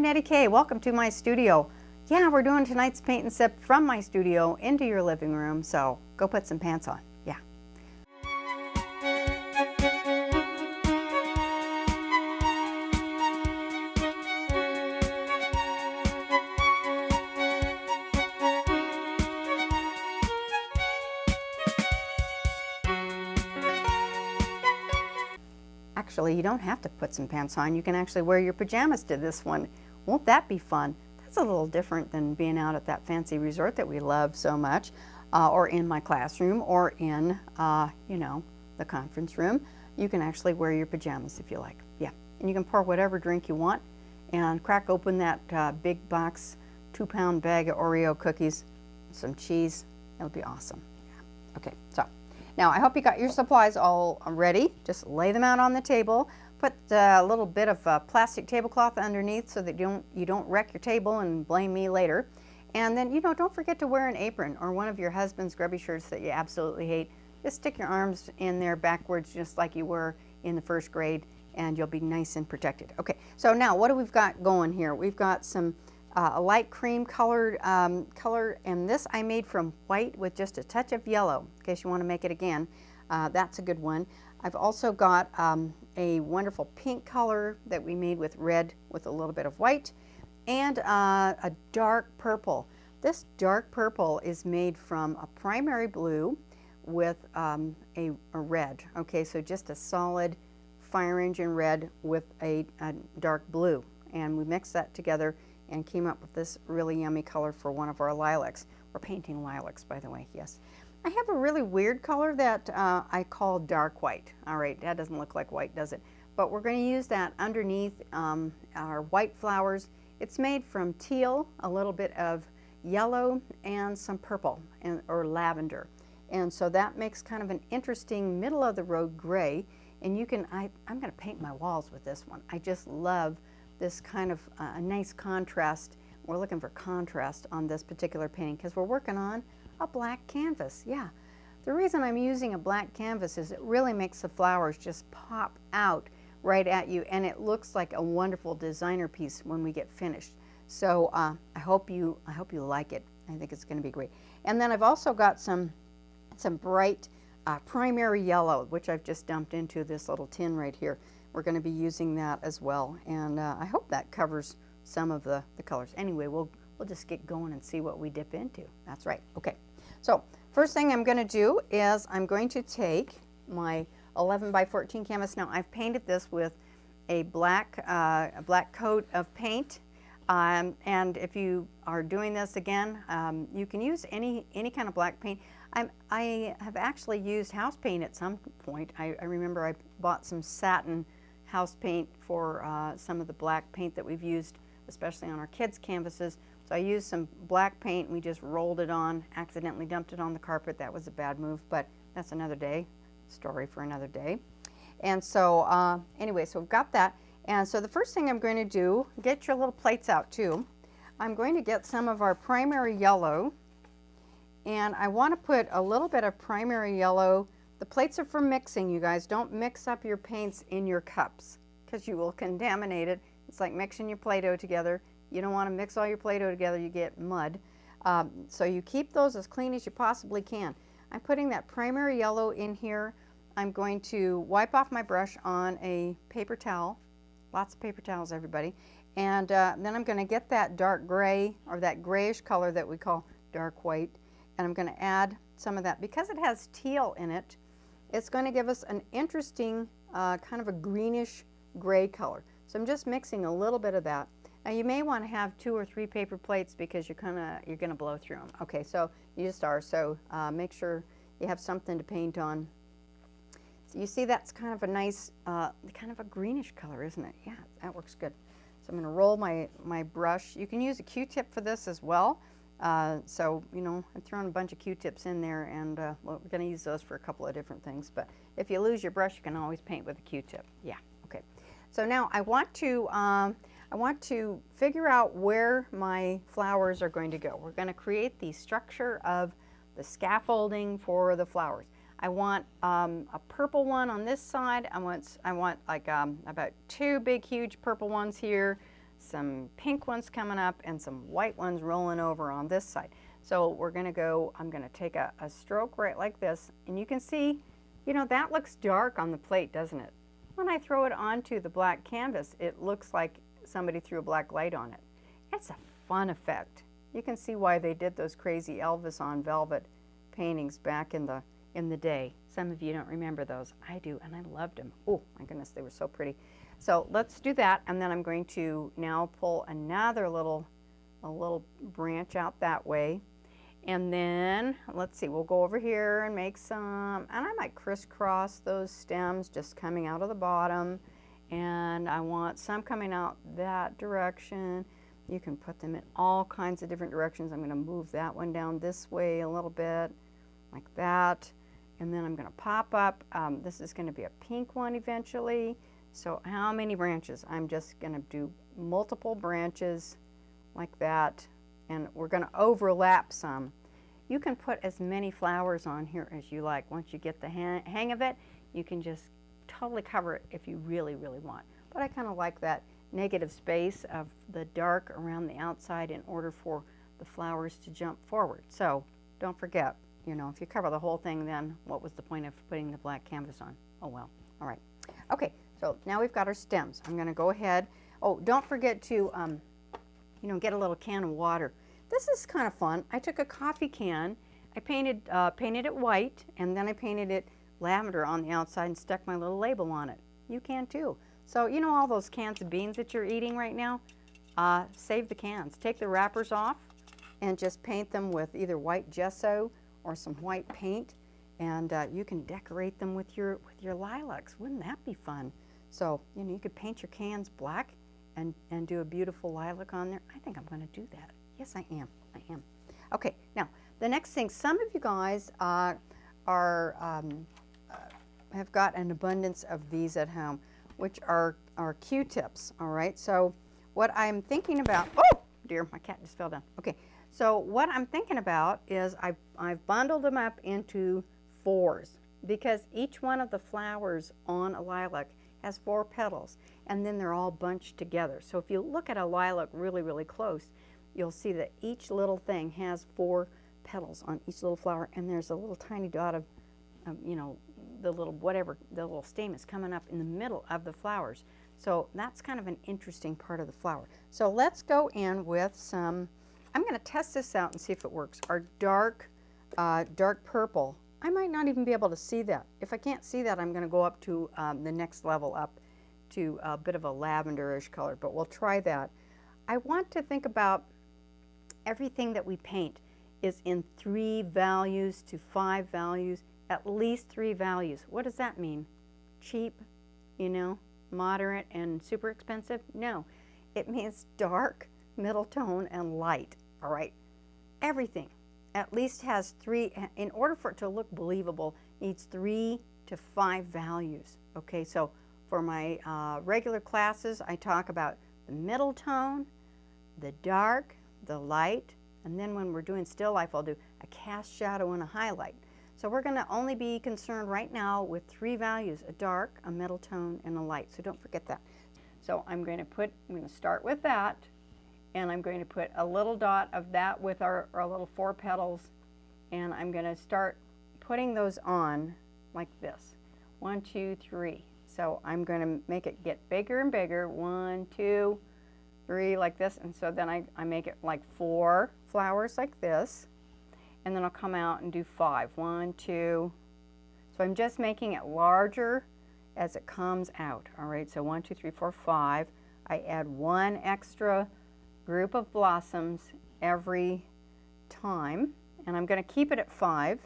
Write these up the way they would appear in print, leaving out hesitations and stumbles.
I'm Nettie Kay. Welcome to my studio. Yeah, we're doing tonight's paint and sip from my studio into your living room, so go put some pants on. Yeah. Actually, you don't have to put some pants on. You can actually wear your pajamas to this one. Won't that be fun? That's a little different than being out at that fancy resort that we love so much, or in my classroom, or in, the conference room. You can actually wear your pajamas if you like. Yeah, and you can pour whatever drink you want and crack open that big box, 2-pound bag of Oreo cookies, some cheese. It'll be awesome. Yeah. Okay, so. Now, I hope you got your supplies all ready. Just lay them out on the table. Put a little bit of plastic tablecloth underneath so that you don't wreck your table and blame me later. And then, don't forget to wear an apron or one of your husband's grubby shirts that you absolutely hate. Just stick your arms in there backwards just like you were in the first grade, and you'll be nice and protected. Okay, so now what do we've got going here? We've got some a light cream colored color, and this I made from white with just a touch of yellow, in case you want to make it again. That's a good one. I've also got a wonderful pink color that we made with red with a little bit of white, and a dark purple. This dark purple is made from a primary blue with a red. Okay, so just a solid fire engine red with a dark blue, and we mixed that together and came up with this really yummy color for one of our lilacs. We're painting lilacs, by the way, yes. I have a really weird color that I call dark white. All right, that doesn't look like white, does it? But we're going to use that underneath our white flowers. It's made from teal, a little bit of yellow, and some purple or lavender. And so that makes kind of an interesting middle-of-the-road gray. And you can, I'm going to paint my walls with this one. I just love this kind of a nice contrast. We're looking for contrast on this particular painting because we're working on a black canvas. Yeah, the reason I'm using a black canvas is it really makes the flowers just pop out right at you, and it looks like a wonderful designer piece when we get finished. So I hope you like it. I think it's going to be great. And then I've also got some bright primary yellow, which I've just dumped into this little tin right here. We're going to be using that as well, and I hope that covers some of the colors. Anyway, we'll just get going and see what we dip into. That's right. Okay, so first thing I'm going to do is I'm going to take my 11 by 14 canvas. Now I've painted this with a black coat of paint, and if you are doing this again, you can use any kind of black paint. I have actually used house paint at some point. I remember I bought some satin house paint for some of the black paint that we've used, especially on our kids' canvases. So I used some black paint and we just rolled it on, accidentally dumped it on the carpet. That was a bad move, but that's another day, story for another day. And so anyway, so we've got that. And so the first thing I'm going to do, get your little plates out too. I'm going to get some of our primary yellow, and I want to put a little bit of primary yellow. The plates are for mixing, you guys. Don't mix up your paints in your cups because you will contaminate it. It's like mixing your Play-Doh together. You don't want to mix all your Play-Doh together, you get mud. So you keep those as clean as you possibly can. I'm putting that primary yellow in here. I'm going to wipe off my brush on a paper towel. Lots of paper towels, everybody. And then I'm going to get that dark gray, or that grayish color that we call dark white, and I'm going to add some of that. Because it has teal in it, it's going to give us an interesting kind of a greenish gray color. So I'm just mixing a little bit of that. Now you may want to have 2 or 3 paper plates because you're gonna blow through them. Okay, so you just are. So make sure you have something to paint on. So you see that's kind of a nice, kind of a greenish color, isn't it? Yeah, that works good. So I'm going to roll my brush. You can use a Q-tip for this as well. So, I've thrown a bunch of Q-tips in there, and well, we're going to use those for a couple of different things. But if you lose your brush, you can always paint with a Q-tip. Yeah, okay. So now I want to figure out where my flowers are going to go. We're going to create the structure of the scaffolding for the flowers. I want a purple one on this side. I want like about 2 big, huge purple ones here. some pink ones coming up and some white ones rolling over on this side. So we're gonna go, I'm gonna take a stroke right like this, and you can see, you know, that looks dark on the plate, doesn't it? When I throw it onto the black canvas, it looks like somebody threw a black light on it. It's a fun effect. You can see why they did those crazy Elvis on velvet paintings back in the day. Some of you don't remember those. I do, and I loved them. Oh my goodness, they were so pretty. So let's do that, and then I'm going to now pull another a little branch out that way. And then, let's see, we'll go over here and make some, and I might crisscross those stems just coming out of the bottom. And I want some coming out that direction. You can put them in all kinds of different directions. I'm gonna move that one down this way a little bit, like that. And then I'm gonna pop up, this is gonna be a pink one eventually. So how many branches? I'm just gonna do multiple branches like that. And we're going to overlap some. You can put as many flowers on here as you like. Once you get the hang of it, you can just totally cover it if you really, really want. But I kind of like that negative space of the dark around the outside in order for the flowers to jump forward. So don't forget, you know, if you cover the whole thing, then what was the point of putting the black canvas on? Oh well. All right. Okay, so now we've got our stems. I'm going to go ahead. Oh, don't forget to you know, get a little can of water. This is kind of fun. I took a coffee can, I painted it white, and then I painted it lavender on the outside and stuck my little label on it. You can too. So you know all those cans of beans that you're eating right now? Save the cans. Take the wrappers off and just paint them with either white gesso or some white paint, and you can decorate them with your lilacs. Wouldn't that be fun? So you know, you could paint your cans black and do a beautiful lilac on there. I think I'm going to do that. Yes, I am. I am. Okay, now the next thing, some of you guys have got an abundance of these at home, which are Q-tips. All right. So what I'm thinking about, oh dear, my cat just fell down. Okay. So what I'm thinking about is I've bundled them up into 4s because each one of the flowers on a lilac has 4 petals, and then they're all bunched together. So if you look at a lilac really, really close, you'll see that each little thing has 4 petals on each little flower, and there's a little tiny dot of you know, the little stem is coming up in the middle of the flowers. So that's kind of an interesting part of the flower. So let's go in with some, I'm going to test this out and see if it works. Our dark purple. I might not even be able to see that. If I can't see that, I'm going to go up to the next level up to a bit of a lavenderish color, but we'll try that. I want to think about everything that we paint is in 3 values to 5 values, at least 3 values. What does that mean? Cheap, you know, moderate, and super expensive? No, it means dark, middle tone, and light, all right? Everything at least has 3, in order for it to look believable, needs 3 to 5 values. Okay, so for my regular classes, I talk about the middle tone, the dark, the light, and then when we're doing still life, I'll do a cast shadow and a highlight. So we're going to only be concerned right now with 3 values, a dark, a middle tone, and a light. So don't forget that. So I'm going to start with that. And I'm going to put a little dot of that with our little 4 petals, and I'm going to start putting those on like this. 1, 2, 3. So I'm going to make it get bigger and bigger. 1, 2, 3, like this. And so then I make it like 4 flowers like this, and then I'll come out and do 5. 1, 2. So I'm just making it larger as it comes out. All right. So 1, 2, 3, 4, 5. I add 1 extra group of blossoms every time, and I'm going to keep it at 5.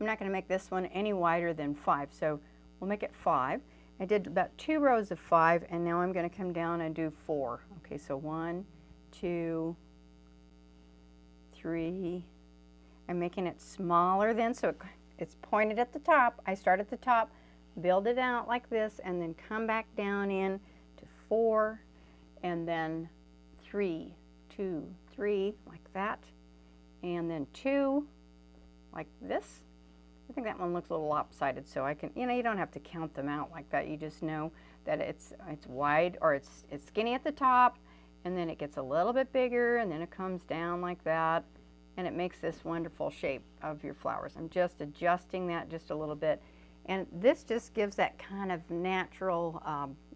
I'm not going to make this one any wider than 5, so we'll make it 5. I did about 2 rows of 5, and now I'm going to come down and do 4. Okay, so 1, 2, 3. I'm making it smaller then, so it's pointed at the top. I start at the top, build it out like this, and then come back down in to 4, and then 3, 2, 3, like that, and then 2, like this, I think that one looks a little lopsided, so I can, you know, you don't have to count them out like that. You just know that it's wide, or it's skinny at the top, and then it gets a little bit bigger, and then it comes down like that, and it makes this wonderful shape of your flowers. I'm just adjusting that just a little bit, and this just gives that kind of natural,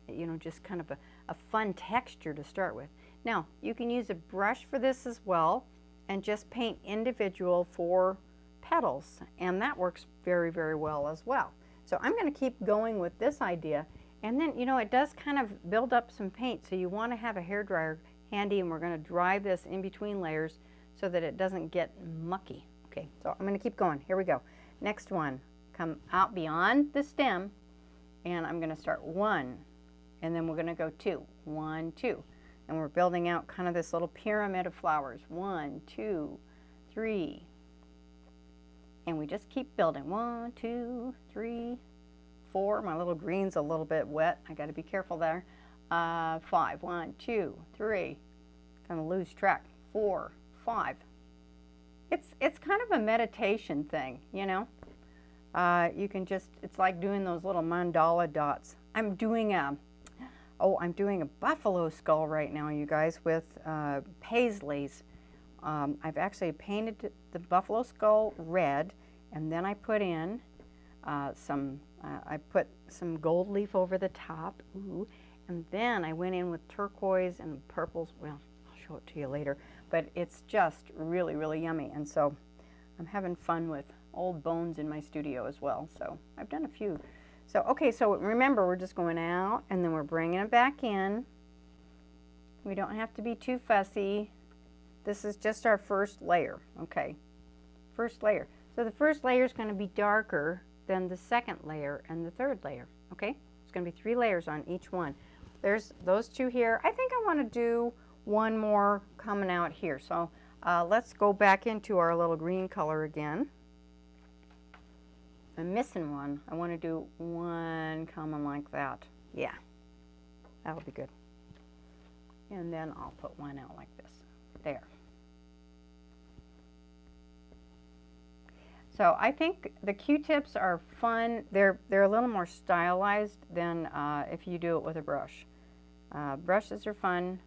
you know, just kind of a fun texture to start with. Now, you can use a brush for this as well, and just paint individual for petals, and that works very, very well as well. So I'm going to keep going with this idea, and then, you know, it does kind of build up some paint, so you want to have a hairdryer handy, and we're going to dry this in between layers so that it doesn't get mucky. Okay, so I'm going to keep going. Here we go. Next one, come out beyond the stem, and I'm going to start 1, and then we're going to go 2, 1, 2, and we're building out kind of this little pyramid of flowers. 1, 2, 3, and we just keep building. 1, 2, 3, 4. My little green's a little bit wet. I got to be careful there. 5. 1, 2, 3. Gonna lose track. 4, 5. It's kind of a meditation thing, you know. You can just, it's like doing those little mandala dots. I'm doing a buffalo skull right now, you guys, with paisleys. I've actually painted the buffalo skull red, and then I put in I put some gold leaf over the top, ooh, and then I went in with turquoise and purples. Well, I'll show it to you later, but it's just really, really yummy. And so I'm having fun with old bones in my studio as well. So I've done a few. So, okay, so remember, we're just going out, and then we're bringing it back in. We don't have to be too fussy. This is just our first layer, okay? First layer. So the first layer is going to be darker than the second layer and the third layer, okay? It's going to be 3 layers on each one. There's those 2 here. I think I want to do one more coming out here. So let's go back into our little green color again. I'm missing one. I want to do one coming like that. Yeah, that'll be good. And then I'll put one out like this. There. So I think the Q-tips are fun. They're a little more stylized than if you do it with a brush. Brushes are fun.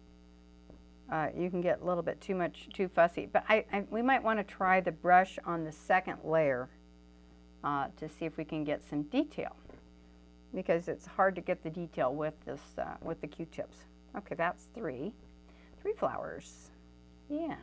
You can get a little bit too fussy, but we might want to try the brush on the second layer to see if we can get some detail, because it's hard to get the detail with this with the Q-tips. Okay, that's 3 flowers. Yeah.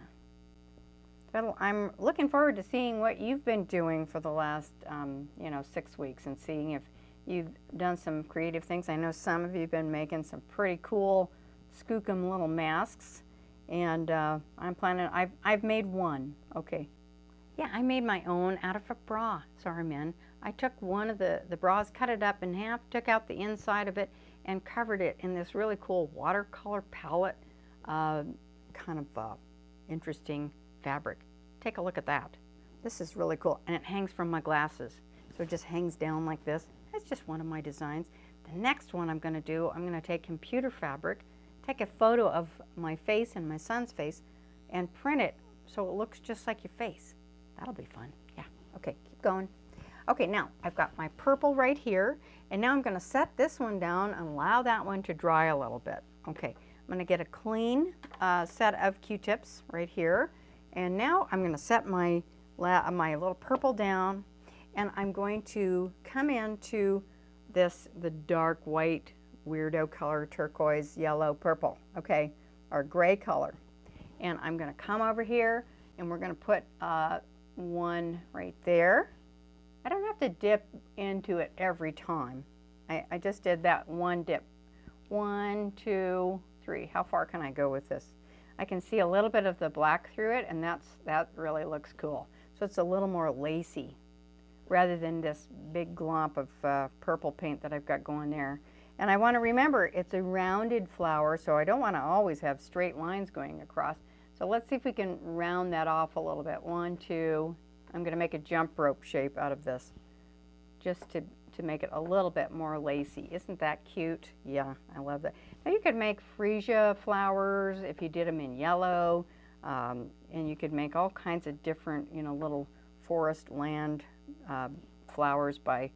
I'm looking forward to seeing what you've been doing for the last, 6 weeks, and seeing if you've done some creative things. I know some of you have been making some pretty cool skookum little masks, and I'm planning. I've made one. Okay. Yeah, I made my own out of a bra. Sorry, men. I took one of the bras, cut it up in half, took out the inside of it, and covered it in this really cool watercolor palette, kind of interesting fabric. Take a look at that. This is really cool, and it hangs from my glasses. So it just hangs down like this. That's just one of my designs. The next one I'm going to do, I'm going to take computer fabric, take a photo of my face and my son's face, and print it so it looks just like your face. That'll be fun. Yeah. Okay, keep going. Okay, now I've got my purple right here, and now I'm going to set this one down and allow that one to dry a little bit. Okay, I'm going to get a clean set of Q-tips right here, and now I'm going to set my little purple down, and I'm going to come into the dark white weirdo color, turquoise, yellow, purple, okay, or gray color. And I'm going to come over here, and we're going to put one right there. I don't have to dip into it every time. I just did that one dip. 1, 2, 3. How far can I go with this? I can see a little bit of the black through it, and that really looks cool. So it's a little more lacy rather than this big glomp of purple paint that I've got going there. And I want to remember it's a rounded flower, so I don't want to always have straight lines going across. So let's see if we can round that off a little bit. 1, 2. I'm going to make a jump rope shape out of this, just to make it a little bit more lacy. Isn't that cute? Yeah, I love that. Now you could make freesia flowers if you did them in yellow, and you could make all kinds of different, little forest land flowers by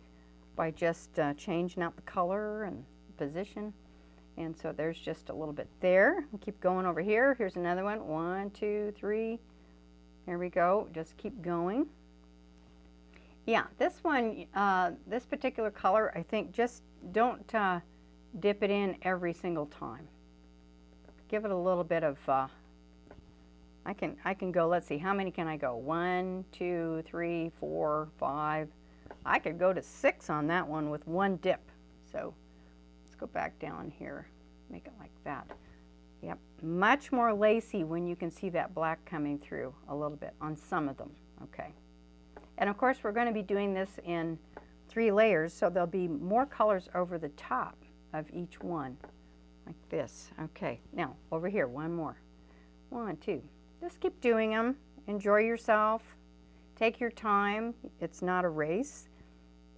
just changing out the color and position. And so there's just a little bit there. Keep going over here. Here's another one. 1, 2, 3. There we go. Just keep going. Yeah, this one, this particular color, I think just don't dip it in every single time. Give it a little bit of, I can go, let's see, how many can I go? 1, 2, 3, 4, 5. I could go to 6 on that one with one dip. So let's go back down here, make it like that. Yep, much more lacy when you can see that black coming through a little bit on some of them. Okay. And of course, we're going to be doing this in 3 layers, so there'll be more colors over the top of each one, like this. Okay, now over here, one more. 1, 2. Just keep doing them. Enjoy yourself. Take your time. It's not a race.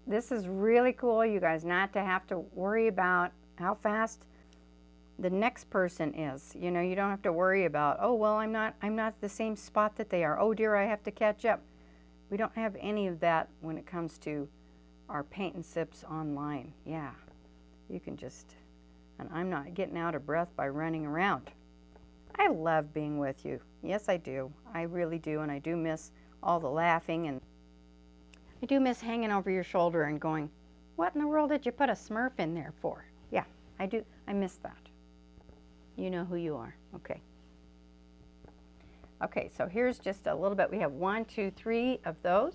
This is really cool, you guys, not to have to worry about how fast the next person is. You know, you don't have to worry about, oh, well, I'm not at the same spot that they are. Oh dear, I have to catch up. We don't have any of that when it comes to our paint and sips online. Yeah, you can just, and I'm not getting out of breath by running around. I love being with you. Yes, I do. I really do, and I do miss all the laughing, and I do miss hanging over your shoulder and going, what in the world did you put a Smurf in there for? Yeah, I do. I miss that. You know who you are. Okay. Okay, so here's just a little bit. We have 1, 2, 3 of those,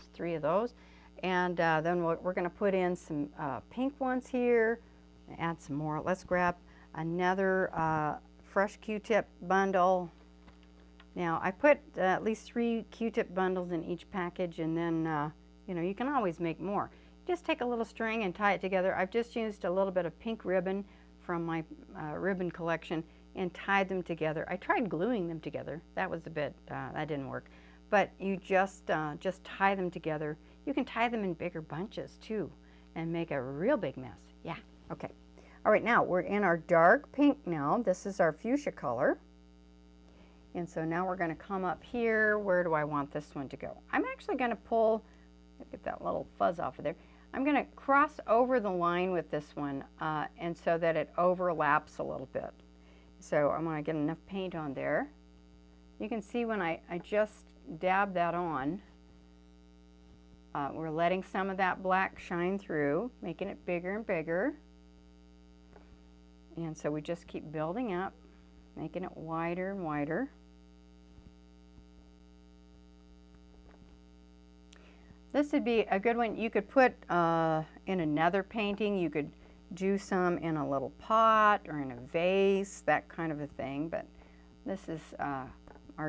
and then we're going to put in some pink ones here, add some more. Let's grab another fresh Q-tip bundle. Now I put at least 3 Q-tip bundles in each package, and then you know, you can always make more. Just take a little string and tie it together. I've just used a little bit of pink ribbon from my ribbon collection and tied them together. I tried gluing them together. That was a bit, that didn't work. But you just tie them together. You can tie them in bigger bunches too and make a real big mess. Yeah, okay. All right, now we're in our dark pink now. This is our fuchsia color. And so now we're gonna come up here. Where do I want this one to go? I'm actually gonna pull, get that little fuzz off of there. I'm going to cross over the line with this one and so that it overlaps a little bit. So I'm going to get enough paint on there. You can see when I just dab that on, we're letting some of that black shine through, making it bigger and bigger. And so we just keep building up, making it wider and wider. This would be a good one. You could put in another painting. You could do some in a little pot or in a vase, that kind of a thing. But this is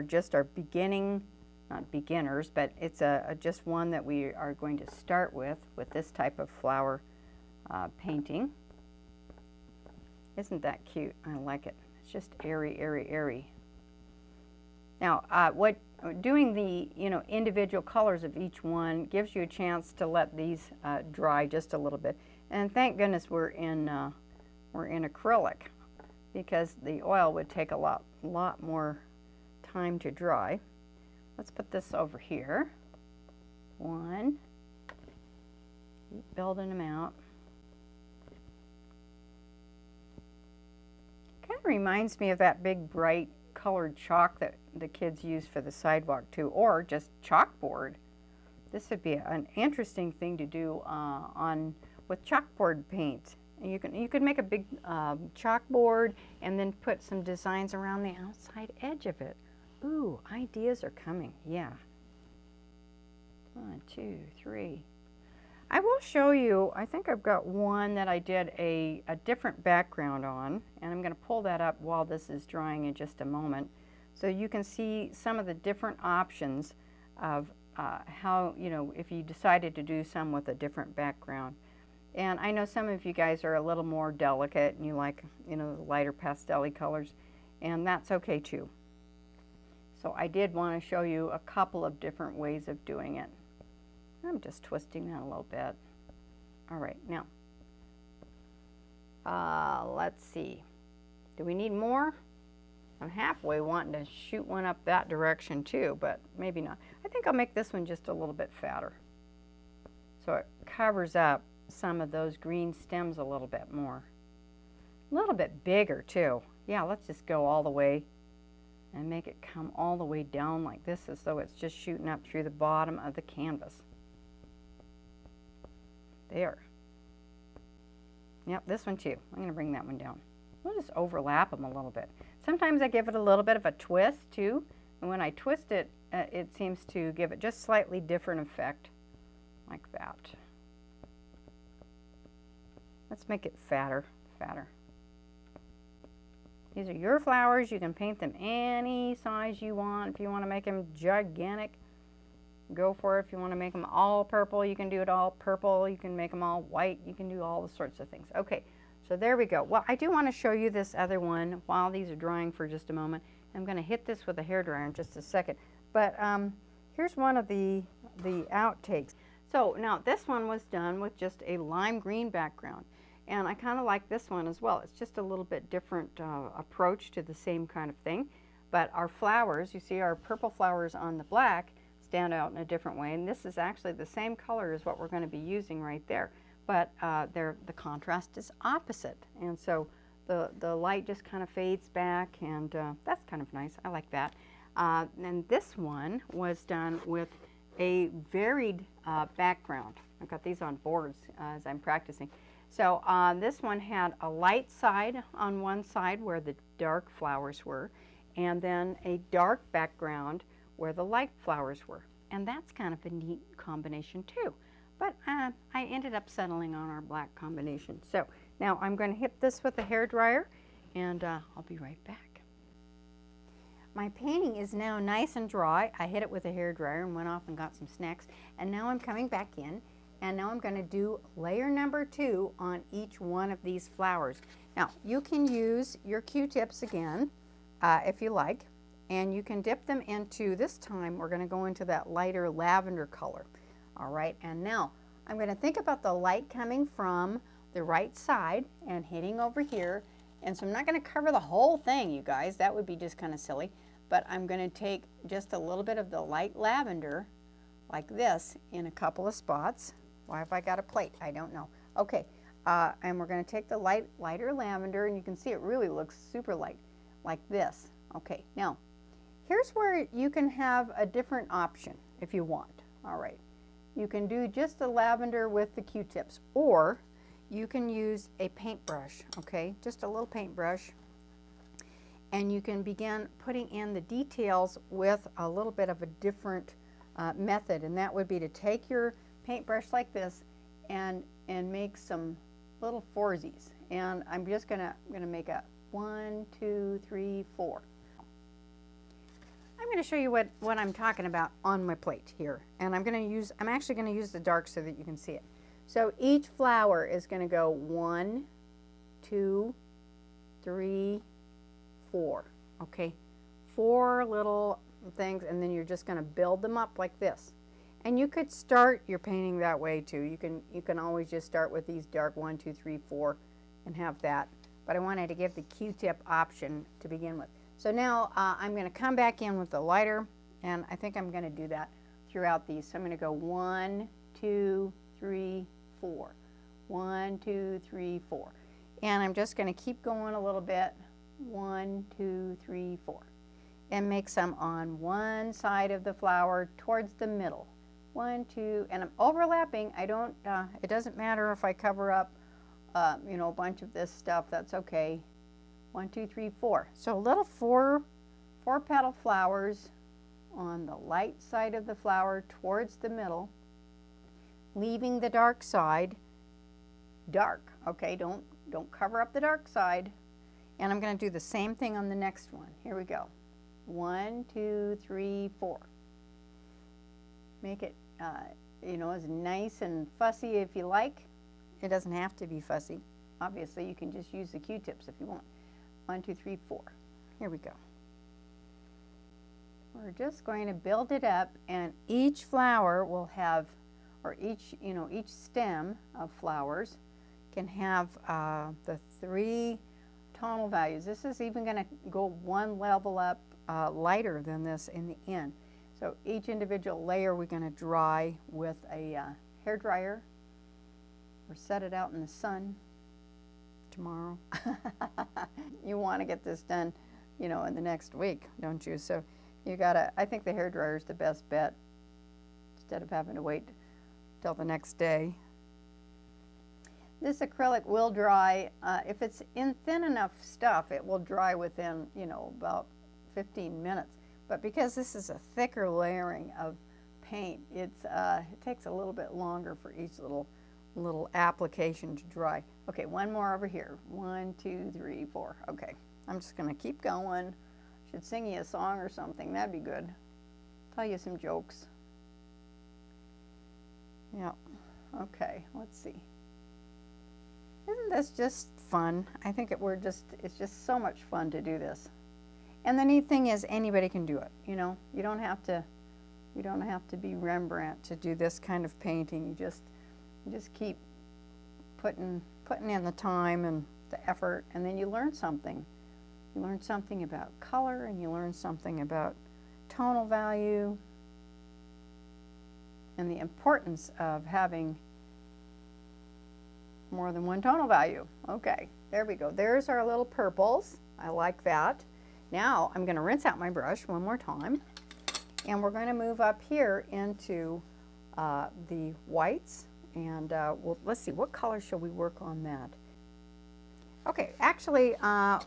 just our beginning, not beginners, but it's just one that we are going to start with this type of flower painting. Isn't that cute? I like it. It's just airy, airy, airy. Now, doing the individual colors of each one gives you a chance to let these dry just a little bit. And thank goodness we're in acrylic, because the oil would take a lot more time to dry. Let's put this over here. 1. Keep building them out. Kind of reminds me of that big bright colored chalk that the kids use for the sidewalk too, or just chalkboard. This would be an interesting thing to do with chalkboard paint. You could make a big chalkboard and then put some designs around the outside edge of it. Ooh, ideas are coming. Yeah. 1, 2, 3. I will show you, I think I've got one that I did a different background on, and I'm going to pull that up while this is drying in just a moment, so you can see some of the different options of how, if you decided to do some with a different background. And I know some of you guys are a little more delicate and you like, the lighter pastel-y colors, and that's okay too. So I did want to show you a couple of different ways of doing it. I'm just twisting that a little bit. All right, now, let's see. Do we need more? I'm halfway wanting to shoot one up that direction too, but maybe not. I think I'll make this one just a little bit fatter. so it covers up some of those green stems a little bit more. A little bit bigger too. Yeah, let's just go all the way and make it come all the way down like this, as though it's just shooting up through the bottom of the canvas. There. Yep, this one too. I'm going to bring that one down. We'll just overlap them a little bit. Sometimes I give it a little bit of a twist too, and when I twist it, it seems to give it just slightly different effect, like that. Let's make it fatter. These are your flowers. You can paint them any size you want. If you want to make them gigantic, go for it. If you want to make them all purple, you can do it all purple. You can make them all white. You can do all the sorts of things. Okay, so there we go. Well, I do want to show you this other one while these are drying for just a moment. I'm going to hit this with a hairdryer in just a second. But here's one of the outtakes. So now this one was done with just a lime green background. And I kind of like this one as well. It's just a little bit different approach to the same kind of thing. But our flowers, you see our purple flowers on the black, stand out in a different way. And this is actually the same color as what we're going to be using right there. But the contrast is opposite. And so the light just kind of fades back, and that's kind of nice. I like that. And this one was done with a varied background. I've got these on boards as I'm practicing. So this one had a light side on one side where the dark flowers were, and then a dark background where the light flowers were. And that's kind of a neat combination too. But I ended up settling on our black combination. So now I'm going to hit this with a hairdryer, and I'll be right back. My painting is now nice and dry. I hit it with a hairdryer and went off and got some snacks. And now I'm coming back in. And now I'm going to do layer number 2 on each one of these flowers. Now, you can use your Q-tips again, if you like, and you can dip them into, this time we're going to go into that lighter lavender color. All right, and now I'm going to think about the light coming from the right side and hitting over here. And so I'm not going to cover the whole thing, you guys. That would be just kind of silly. But I'm going to take just a little bit of the light lavender, like this, in a couple of spots. Why have I got a plate? I don't know. Okay, and we're going to take the lighter lavender, and you can see it really looks super light, like this. Okay, now, here's where you can have a different option if you want. All right, you can do just the lavender with the Q-tips, or you can use a paintbrush, okay, just a little paintbrush, and you can begin putting in the details with a little bit of a different method, and that would be to take your paintbrush like this and make some little foursies. And I'm just gonna make a 1, 2, 3, 4. I'm gonna show you what I'm talking about on my plate here. And I'm actually gonna use the dark so that you can see it. So each flower is gonna go 1, 2, 3, 4. Okay, 4 little things, and then you're just gonna build them up like this. And you could start your painting that way too. You can always just start with these dark 1, 2, 3, 4 and have that. But I wanted to give the Q-tip option to begin with. So now I'm going to come back in with the lighter, and I think I'm going to do that throughout these. So I'm going to go 1, 2, 3, 4. 1, 2, 3, 4. And I'm just going to keep going a little bit. 1, 2, 3, 4. And make some on one side of the flower towards the middle. 1, 2, and I'm overlapping. I don't, it doesn't matter if I cover up, you know, a bunch of this stuff, that's okay. 1, 2, 3, 4. So little four petal flowers on the light side of the flower towards the middle, leaving the dark side dark, okay? Don't cover up the dark side. And I'm going to do the same thing on the next one. Here we go. 1, 2, 3, 4. Make it, you know, as nice and fussy if you like. It doesn't have to be fussy. Obviously, you can just use the Q-tips if you want. 1, 2, 3, 4. Here we go. We're just going to build it up, and each flower will have, or each stem of flowers can have the 3 tonal values. This is even going to go one level up lighter than this in the end. So each individual layer we're going to dry with a hair dryer or set it out in the sun tomorrow. You want to get this done, you know, in the next week, don't you? So you gotta, I think the hair dryer is the best bet instead of having to wait till the next day. This acrylic will dry, if it's in thin enough stuff, it will dry within, you know, about 15 minutes. But because this is a thicker layering of paint, it takes a little bit longer for each little application to dry. Okay, one more over here. 1, 2, 3, 4. Okay, I'm just gonna keep going. Should sing you a song or something, that'd be good. Tell you some jokes. Yeah, okay, let's see. Isn't this just fun? I think it's just so much fun to do this. And the neat thing is anybody can do it, you know? You don't have to be Rembrandt to do this kind of painting. You just keep putting in the time and the effort, and then you learn something. You learn something about color, and you learn something about tonal value and the importance of having more than one tonal value. Okay, there we go. There's our little purples. I like that. Now I'm going to rinse out my brush one more time, and we're going to move up here into the whites, and well, let's see, what color shall we work on that? Okay, actually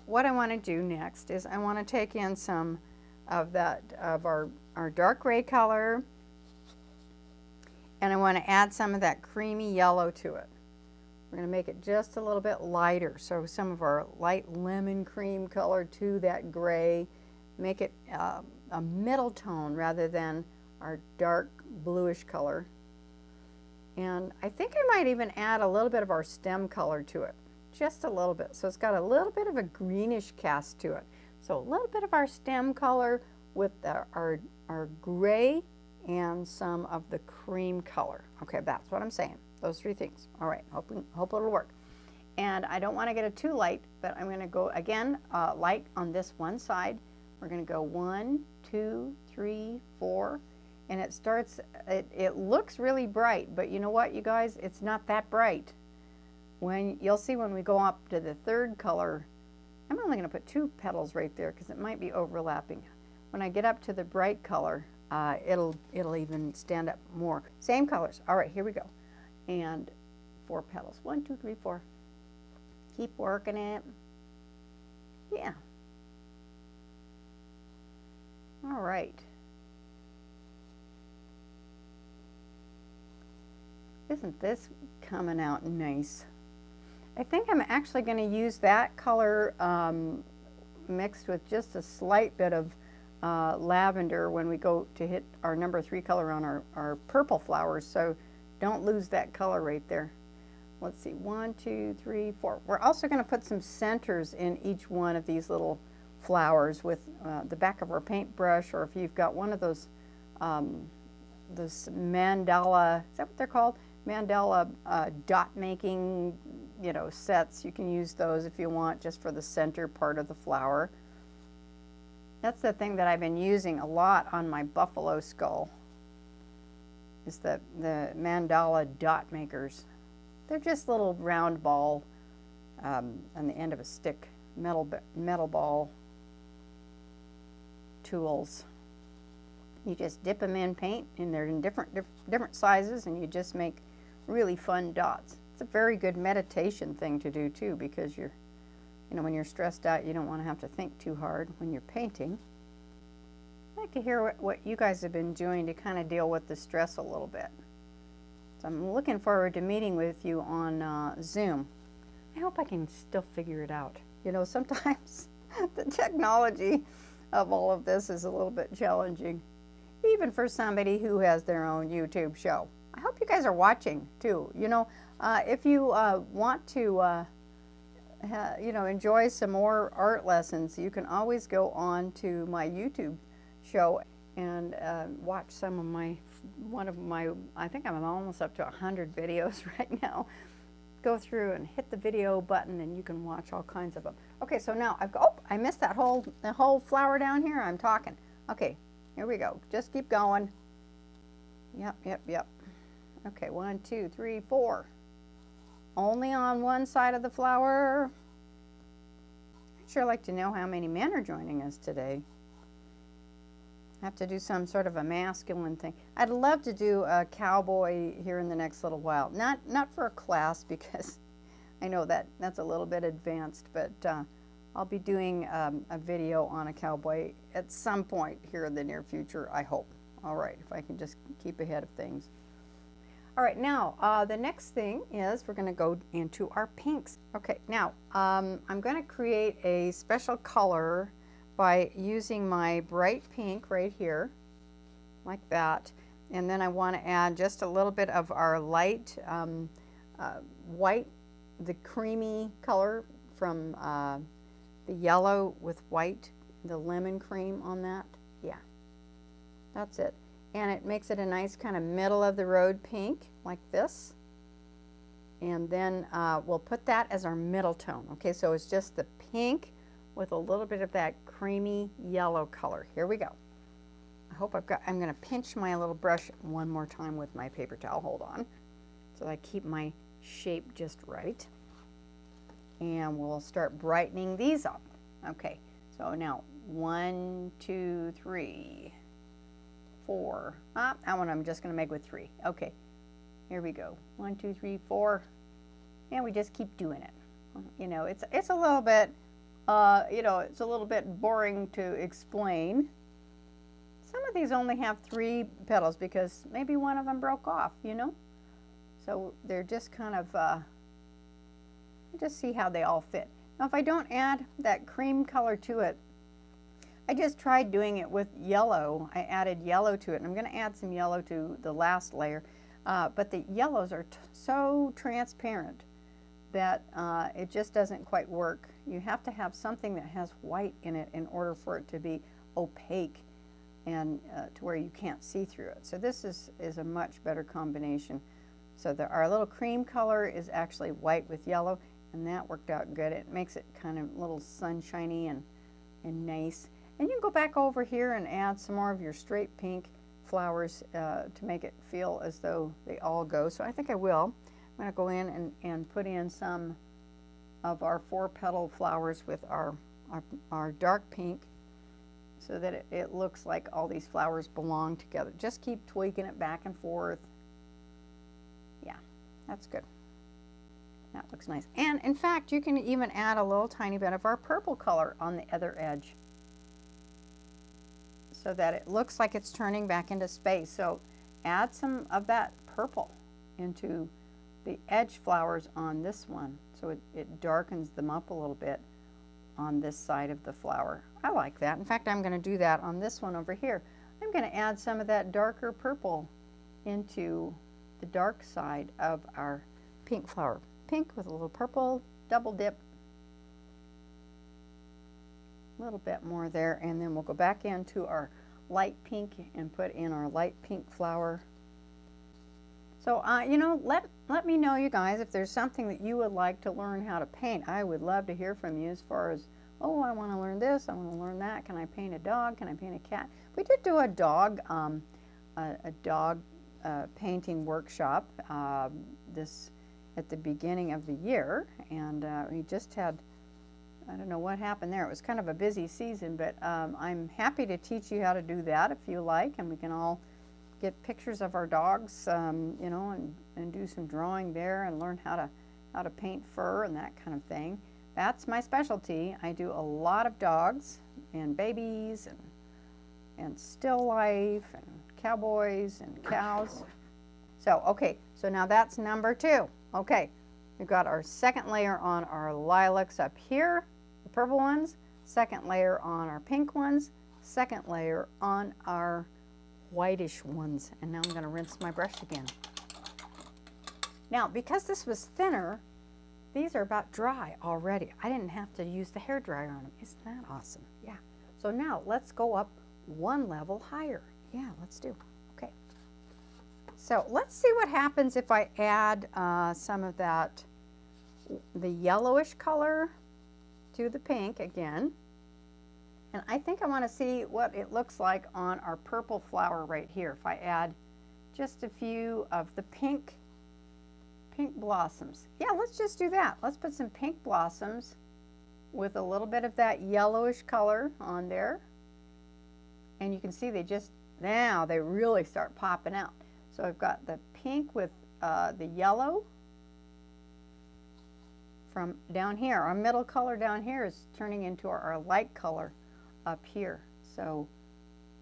what I want to do next is I want to take in some of our dark gray color, and I want to add some of that creamy yellow to it. We're going to make it just a little bit lighter, so some of our light lemon cream color to that gray, make it a middle tone rather than our dark bluish color. And I think I might even add a little bit of our stem color to it, just a little bit. So it's got a little bit of a greenish cast to it. So a little bit of our stem color with our gray and some of the cream color. Okay, that's what I'm saying. Those three things. All right, hope it'll work. And I don't want to get it too light, but I'm going to go again light on this one side. We're going to go 1, 2, 3, 4, and it starts. It looks really bright, but you know what, you guys? It's not that bright. When you'll see when we go up to the third color, I'm only going to put 2 petals right there because it might be overlapping. When I get up to the bright color, it'll even stand up more. Same colors. All right, here we go. And 4 petals. 1, 2, 3, 4. Keep working it. Yeah. All right. Isn't this coming out nice? I think I'm actually going to use that color mixed with just a slight bit of lavender when we go to hit our number 3 color on our purple flowers. So don't lose that color right there. Let's see, 1, 2, 3, 4. We're also going to put some centers in each one of these little flowers with the back of our paintbrush, or if you've got one of those mandala, is that what they're called? Mandala dot making, you know, sets. You can use those if you want, just for the center part of the flower. That's the thing that I've been using a lot on my buffalo skull. Is the Mandala Dot Makers. They're just little round ball on the end of a stick, metal ball tools. You just dip them in paint, and they're in different sizes, and you just make really fun dots. It's a very good meditation thing to do too, because you know, when you're stressed out, you don't want to have to think too hard when you're painting. I'd like to hear what you guys have been doing to kind of deal with the stress a little bit. So I'm looking forward to meeting with you on Zoom. I hope I can still figure it out. You know, sometimes the technology of all of this is a little bit challenging, even for somebody who has their own YouTube show. I hope you guys are watching too. You know, if you want to you know, enjoy some more art lessons, you can always go on to my YouTube show and watch some of I think I'm almost up to 100 videos right now. Go through and hit the video button, and you can watch all kinds of them. Okay, so now I missed that whole flower down here. I'm talking. Okay, here we go. Just keep going. Yep. Okay, 1, 2, 3, 4. Only on one side of the flower. I'd sure like to know how many men are joining us today. I have to do some sort of a masculine thing. I'd love to do a cowboy here in the next little while. Not for a class, because I know that's a little bit advanced, but I'll be doing a video on a cowboy at some point here in the near future, I hope. All right, if I can just keep ahead of things. All right, now the next thing is we're going to go into our pinks. Okay, now I'm going to create a special color by using my bright pink right here, like that. And then I want to add just a little bit of our light white, the creamy color from the yellow with white, the lemon cream on that. Yeah, that's it. And it makes it a nice kind of middle of the road pink, like this. And then we'll put that as our middle tone. Okay, so it's just the pink with a little bit of that creamy yellow color. Here we go. I hope I'm gonna pinch my little brush one more time with my paper towel. Hold on. So I keep my shape just right. And we'll start brightening these up. Okay, so now 1, 2, 3, 4. That one I'm just going to make with 3. Okay, here we go. 1, 2, 3, 4, and we just keep doing it. You know, it's a little bit, you know, it's a little bit boring to explain. Some of these only have 3 petals because maybe one of them broke off. You know, so they're just kind of. Just see how they all fit. Now, if I don't add that cream color to it, I just tried doing it with yellow. I added yellow to it, and I'm going to add some yellow to the last layer. But the yellows are so transparent that it just doesn't quite work. You have to have something that has white in it in order for it to be opaque and to where you can't see through it. So this is a much better combination. So our little cream color is actually white with yellow, and that worked out good. It makes it kind of a little sunshiny and nice. And you can go back over here and add some more of your straight pink flowers to make it feel as though they all go. So I think I will. I'm going to go in and put in some of our 4-petal flowers with our dark pink, so that it looks like all these flowers belong together. Just keep tweaking it back and forth. Yeah, that's good. That looks nice. And in fact, you can even add a little tiny bit of our purple color on the other edge, so that it looks like it's turning back into space. So add some of that purple into the edge flowers on this one, so it darkens them up a little bit on this side of the flower. I like that. In fact, I'm going to do that on this one over here. I'm going to add some of that darker purple into the dark side of our pink flower. Pink with a little purple, double dip. A little bit more there, and then we'll go back into our light pink and put in our light pink flower. So, you know, let me know, you guys, if there's something that you would like to learn how to paint. I would love to hear from you as far as, oh, I want to learn this, I want to learn that. Can I paint a dog? Can I paint a cat? We did do a dog painting workshop this at the beginning of the year, and we just had, I don't know what happened there. It was kind of a busy season, but I'm happy to teach you how to do that if you like, and we can all get pictures of our dogs, you know, and do some drawing there and learn how to paint fur and that kind of thing. That's my specialty. I do a lot of dogs and babies and still life and cowboys and cows. So, okay, so now that's number 2. Okay, we've got our second layer on our lilacs up here, the purple ones, second layer on our pink ones, second layer on our whitish ones. And now I'm going to rinse my brush again. Now, because this was thinner, these are about dry already. I didn't have to use the hair dryer on them. Isn't that awesome? Yeah. So now let's go up one level higher. Yeah, let's do. Okay. So let's see what happens if I add some of that, the yellowish color to the pink again. And I think I want to see what it looks like on our purple flower right here. If I add just a few of the pink blossoms. Yeah, let's just do that. Let's put some pink blossoms with a little bit of that yellowish color on there. And you can see now they really start popping out. So I've got the pink with the yellow from down here. Our middle color down here is turning into our light color up here. So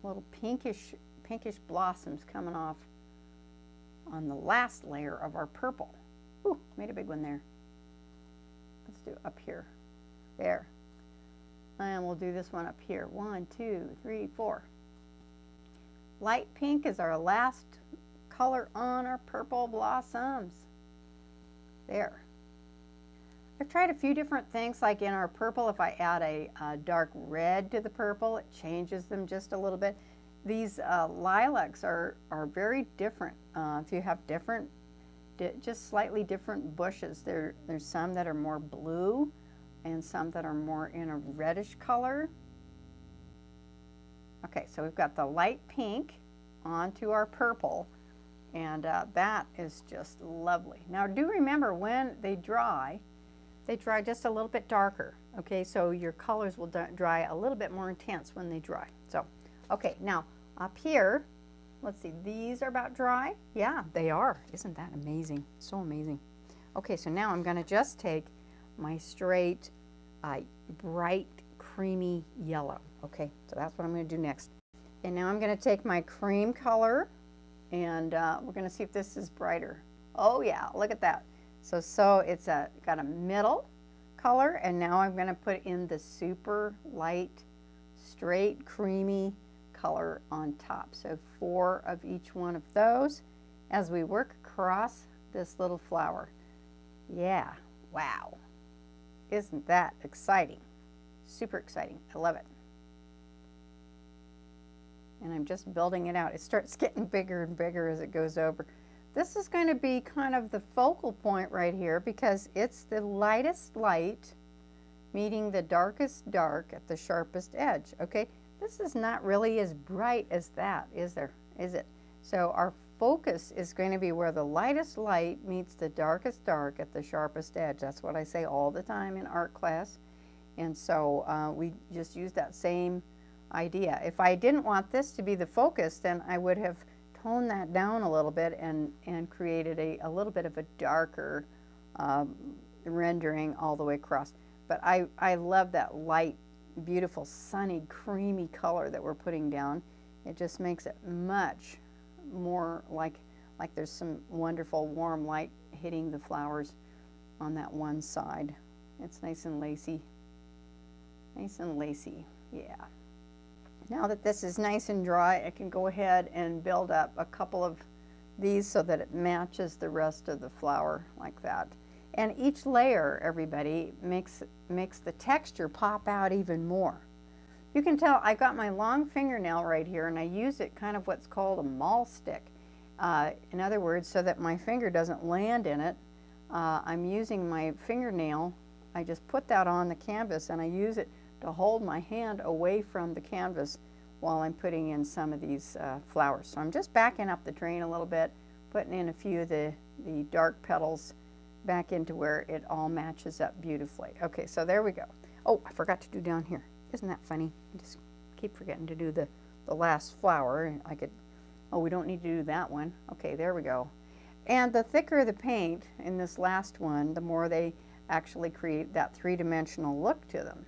little pinkish blossoms coming off on the last layer of our purple. Ooh, made a big one there. Let's do it up here. There. And we'll do this one up here. 1, 2, 3, 4. Light pink is our last color on our purple blossoms. There. I've tried a few different things, like in our purple, if I add a dark red to the purple, it changes them just a little bit. These lilacs are very different. If you have different, just slightly different bushes, there's some that are more blue and some that are more in a reddish color. Okay, so we've got the light pink onto our purple, and that is just lovely. Now do remember, when they dry just a little bit darker. Okay, so your colors will dry a little bit more intense when they dry. So, okay, now up here, let's see, these are about dry. Yeah, they are. Isn't that amazing? So amazing. Okay, so now I'm going to just take my straight, bright, creamy yellow. Okay, so that's what I'm going to do next. And now I'm going to take my cream color, and we're going to see if this is brighter. Oh yeah, look at that. So it's got a middle color, and now I'm going to put in the super light, straight, creamy color on top. So 4 of each one of those as we work across this little flower. Yeah, wow. Isn't that exciting? Super exciting. I love it. And I'm just building it out. It starts getting bigger and bigger as it goes over. This is going to be kind of the focal point right here, because it's the lightest light meeting the darkest dark at the sharpest edge. Okay, this is not really as bright as that, is it? So our focus is going to be where the lightest light meets the darkest dark at the sharpest edge. That's what I say all the time in art class. And so we just use that same idea. If I didn't want this to be the focus, then I would have toned that down a little bit and created a little bit of a darker rendering all the way across. But I love that light, beautiful, sunny, creamy color that we're putting down. It just makes it much more like there's some wonderful warm light hitting the flowers on that one side. It's nice and lacy. Nice and lacy, yeah. Now that this is nice and dry, I can go ahead and build up a couple of these so that it matches the rest of the flower like that. And each layer, everybody, makes the texture pop out even more. You can tell I got my long fingernail right here, and I use it kind of what's called a maul stick. In other words, so that my finger doesn't land in it, I'm using my fingernail. I just put that on the canvas, and I use it to hold my hand away from the canvas while I'm putting in some of these flowers. So I'm just backing up the train a little bit, putting in a few of the dark petals back into where it all matches up beautifully. Okay, so there we go. Oh, I forgot to do down here. Isn't that funny? I just keep forgetting to do the last flower. Oh, we don't need to do that one. Okay, there we go. And the thicker the paint in this last one, the more they actually create that three-dimensional look to them.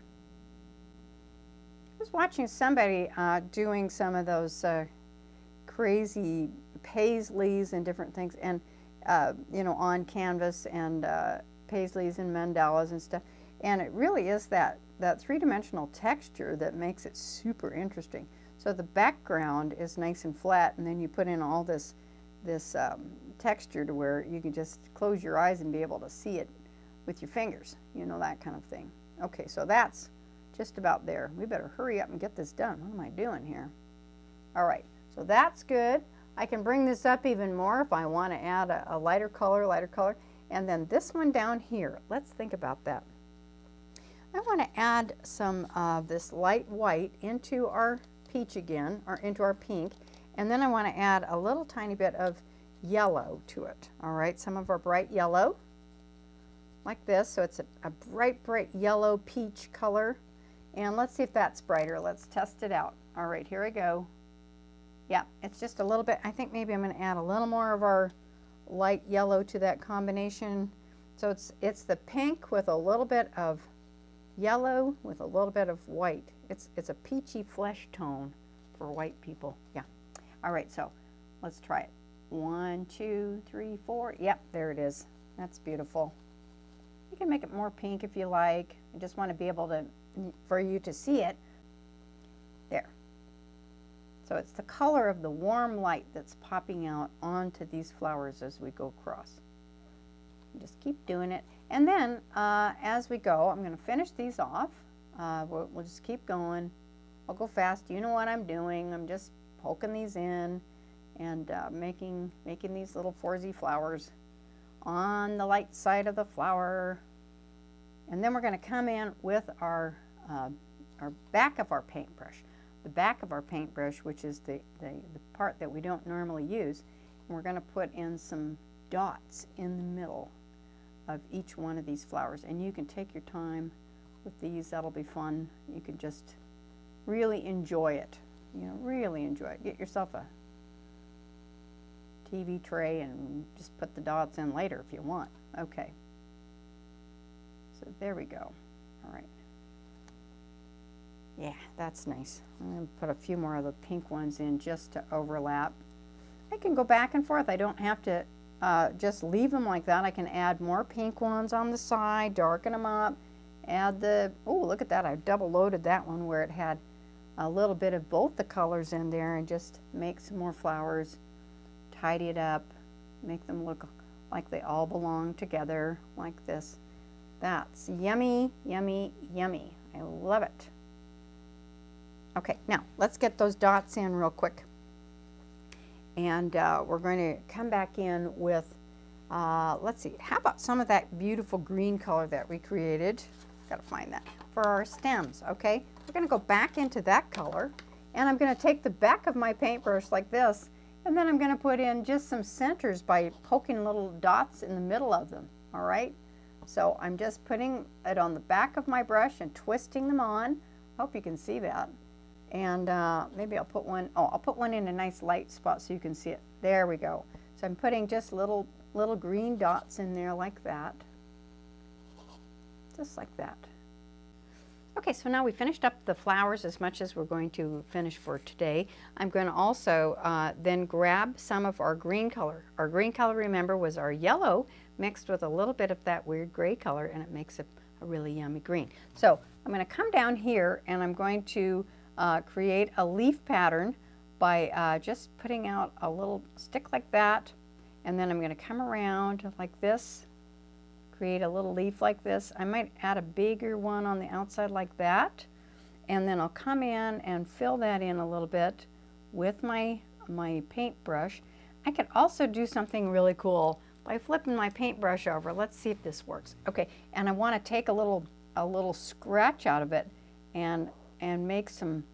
I was watching somebody doing some of those crazy paisleys and different things, and you know, on canvas, and paisleys and mandalas and stuff. And it really is that three-dimensional texture that makes it super interesting. So the background is nice and flat, and then you put in all this texture to where you can just close your eyes and be able to see it with your fingers, you know, that kind of thing. Okay, so that's just about there. We better hurry up and get this done. What am I doing here? All right, so that's good. I can bring this up even more if I want to add a lighter color, and then this one down here. Let's think about that. I want to add some of this light white into our peach again, or into our pink, And then I want to add a little tiny bit of yellow to it. All right, some of our bright yellow, like this. So it's a bright, bright yellow peach color. And let's see if that's brighter. Let's test it out. All right, here I go. Yeah, it's just a little bit. I think maybe I'm going to add a little more of our light yellow to that combination. So it's the pink with a little bit of yellow with a little bit of white. It's a peachy flesh tone for white people. Yeah. All right, so let's try it. 1, 2, 3, 4. Yep, there it is. That's beautiful. You can make it more pink if you like. I just want to be able to, for you to see it. There. So it's the color of the warm light that's popping out onto these flowers as we go across. Just keep doing it. And then as we go, I'm going to finish these off. We'll just keep going. I'll go fast. You know what I'm doing. I'm just poking these in and making these little 4Z flowers on the light side of the flower. And then we're going to come in with our back of our paintbrush. The back of our paintbrush, which is the part that we don't normally use. And we're going to put in some dots in the middle of each one of these flowers. And you can take your time with these. That'll be fun. You can just really enjoy it. You know, really enjoy it. Get yourself a TV tray and just put the dots in later if you want. Okay. So there we go. All right. Yeah, that's nice. I'm going to put a few more of the pink ones in just to overlap. I can go back and forth. I don't have to just leave them like that. I can add more pink ones on the side, darken them up, add the, oh, look at that. I double loaded that one where it had a little bit of both the colors in there, and just make some more flowers, tidy it up, make them look like they all belong together like this. That's yummy, yummy, yummy. I love it. Okay, now let's get those dots in real quick. And we're going to come back in with, let's see, how about some of that beautiful green color that we created? Got to find that for our stems, okay? We're going to go back into that color, and I'm going to take the back of my paintbrush like this, and then I'm going to put in just some centers by poking little dots in the middle of them, all right? So I'm just putting it on the back of my brush and twisting them on. I hope you can see that. And maybe I'll put one, I'll put one in a nice light spot so you can see it. There we go. So I'm putting just little green dots in there like that. Just like that. Okay, so now we finished up the flowers as much as we're going to finish for today. I'm going to also then grab some of our green color. Our green color, remember, was our yellow mixed with a little bit of that weird gray color, and it makes it a really yummy green. So I'm going to come down here, and I'm going to create a leaf pattern by just putting out a little stick like that, and then I'm going to come around like this, create a little leaf like this. I might add a bigger one on the outside like that, and then I'll come in and fill that in a little bit with my paintbrush. I could also do something really cool by flipping my paintbrush over. Let's see if this works. Okay, and I want to take a little scratch out of it and make some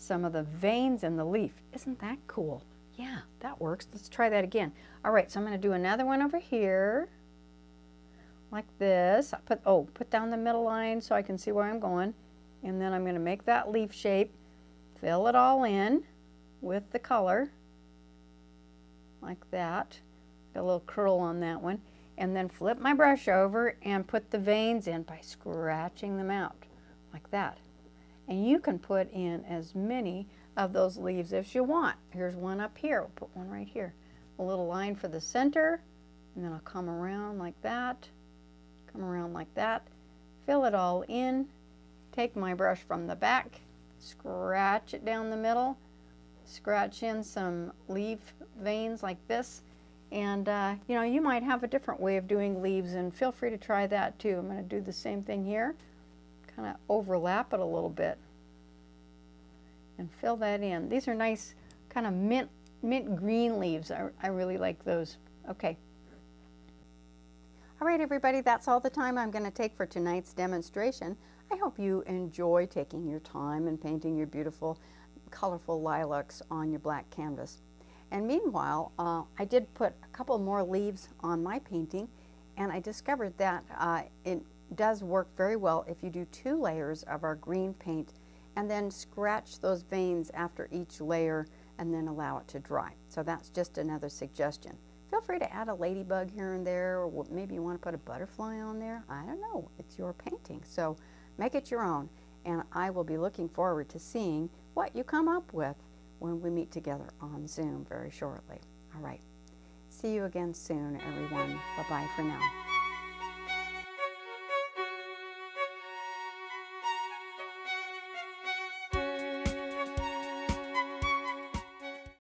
of the veins in the leaf. Isn't that cool? Yeah, that works. Let's try that again. All right, so I'm going to do another one over here like this. I put down the middle line so I can see where I'm going, and then I'm going to make that leaf shape, fill it all in with the color like that. Got a little curl on that one, and then flip my brush over and put the veins in by scratching them out like that. And you can put in as many of those leaves as you want. Here's one up here. We'll put one right here. A little line for the center, and then I'll come around like that, come around like that, fill it all in, take my brush from the back, scratch it down the middle, scratch in some leaf veins like this. And you know, you might have a different way of doing leaves, and feel free to try that too. I'm going to do the same thing here. Kind of overlap it a little bit and fill that in. These are nice kind of mint green leaves. I really like those. Okay. All right, everybody, that's all the time I'm going to take for tonight's demonstration. I hope you enjoy taking your time and painting your beautiful, colorful lilacs on your black canvas. And meanwhile, I did put a couple more leaves on my painting, and I discovered that it does work very well if you do 2 layers of our green paint and then scratch those veins after each layer and then allow it to dry. So that's just another suggestion. Feel free to add a ladybug here and there, or maybe you want to put a butterfly on there. I don't know, it's your painting, so make it your own, and I will be looking forward to seeing what you come up with when we meet together on Zoom very shortly. All right, see you again soon, everyone. Bye-bye for now.